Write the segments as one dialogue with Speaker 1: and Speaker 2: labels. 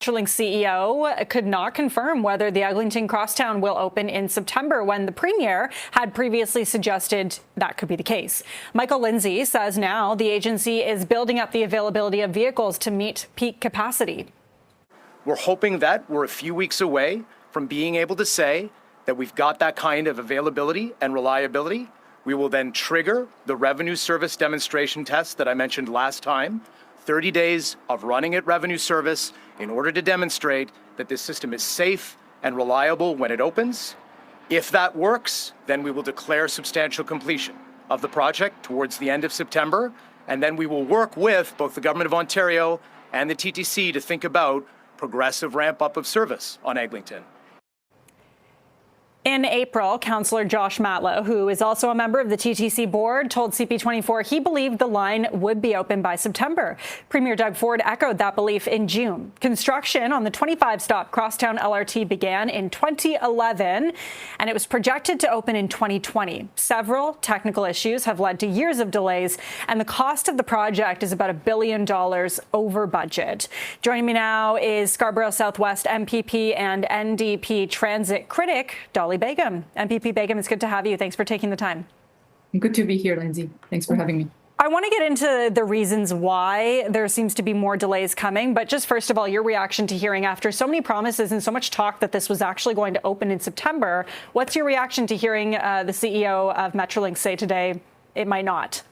Speaker 1: Metrolinx CEO could not confirm whether the Eglinton Crosstown will open in September when the Premier had previously suggested that could be the case. Michael Lindsay says now the agency is building up the availability of vehicles to meet peak capacity.
Speaker 2: We're hoping that we're a few weeks away from being able to say that we've got that kind of availability and reliability. We will then trigger the revenue service demonstration test that I mentioned last time, 30 days of running at revenue service in order to demonstrate that this system is safe and reliable when it opens. If that works, then we will declare substantial completion of the project towards the end of September, and then we will work with both the Government of Ontario and the TTC to think about progressive ramp-up of service on Eglinton.
Speaker 1: In April, Councillor Josh Matlow, who is also a member of the TTC board, told CP24 he believed the line would be open by September. Premier Doug Ford echoed that belief in June. Construction on the 25-stop Crosstown LRT began in 2011, and it was projected to open in 2020. Several technical issues have led to years of delays, and the cost of the project is about $1 billion over budget. Joining me now is Scarborough Southwest MPP and NDP Transit critic, Doly Begum. MPP Begum, it's good to have you. Thanks for taking the time.
Speaker 3: Good to be here, Lindsay. Thanks for having me.
Speaker 1: I want to get into the reasons why there seems to be more delays coming, but just first of all, your reaction to hearing after so many promises and so much talk that this was actually going to open in September. What's your reaction to hearing the CEO of Metrolinx say today it might not?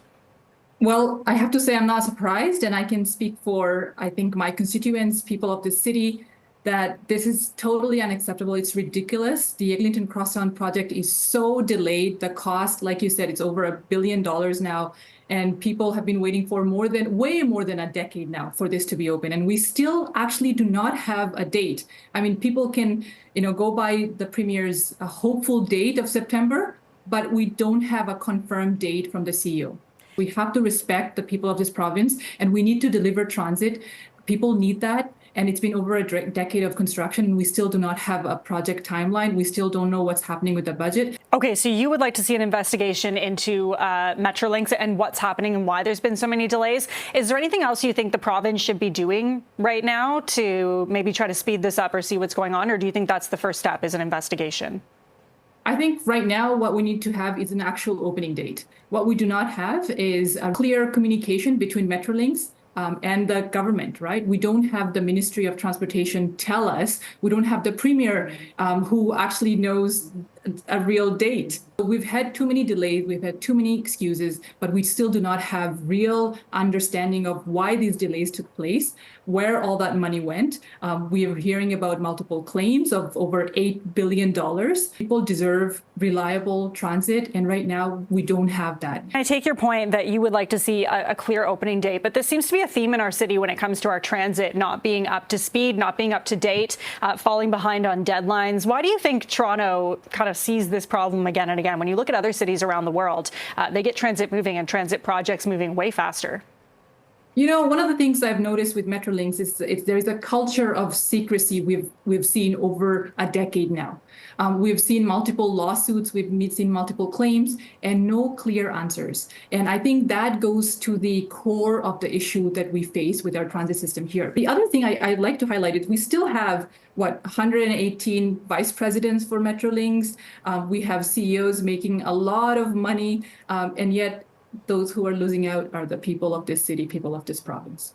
Speaker 3: Well, I have to say I'm not surprised, and I can speak for, I think, my constituents, people of this city, that this is totally unacceptable. It's ridiculous. The Eglinton Crosstown project is so delayed. The cost, like you said, it's over $1 billion now. And people have been waiting for way more than a decade now for this to be open. And we still actually do not have a date. I mean, people can, go by the Premier's hopeful date of September, but we don't have a confirmed date from the CEO. We have to respect the people of this province, and we need to deliver transit. People need that. And it's been over a decade of construction, and we still do not have a project timeline. We still don't know what's happening with the budget.
Speaker 1: Okay, so you would like to see an investigation into Metrolinx and what's happening and why there's been so many delays. Is there anything else you think the province should be doing right now to maybe try to speed this up or see what's going on? Or do you think that's the first step, is an investigation?
Speaker 3: I think right now what we need to have is an actual opening date. What we do not have is a clear communication between Metrolinx and the government, right? We don't have the Ministry of Transportation tell us. We don't have the Premier who actually knows a real date. We've had too many delays, we've had too many excuses, but we still do not have real understanding of why these delays took place, where all that money went. We are hearing about multiple claims of over $8 billion. People deserve reliable transit, and right now we don't have that.
Speaker 1: I take your point that you would like to see a clear opening date, but this seems to be a theme in our city when it comes to our transit not being up to speed, not being up to date, falling behind on deadlines. Why do you think Toronto kind of sees this problem again and again? When you look at other cities around the world, they get transit moving and transit projects moving way faster.
Speaker 3: One of the things I've noticed with Metrolinx is there's a culture of secrecy we've seen over a decade now. We've seen multiple lawsuits, we've seen multiple claims, and no clear answers. And I think that goes to the core of the issue that we face with our transit system here. The other thing I'd like to highlight is we still have, 118 vice presidents for Metrolinx. We have CEOs making a lot of money, and yet those who are losing out are the people of this city, people of this province.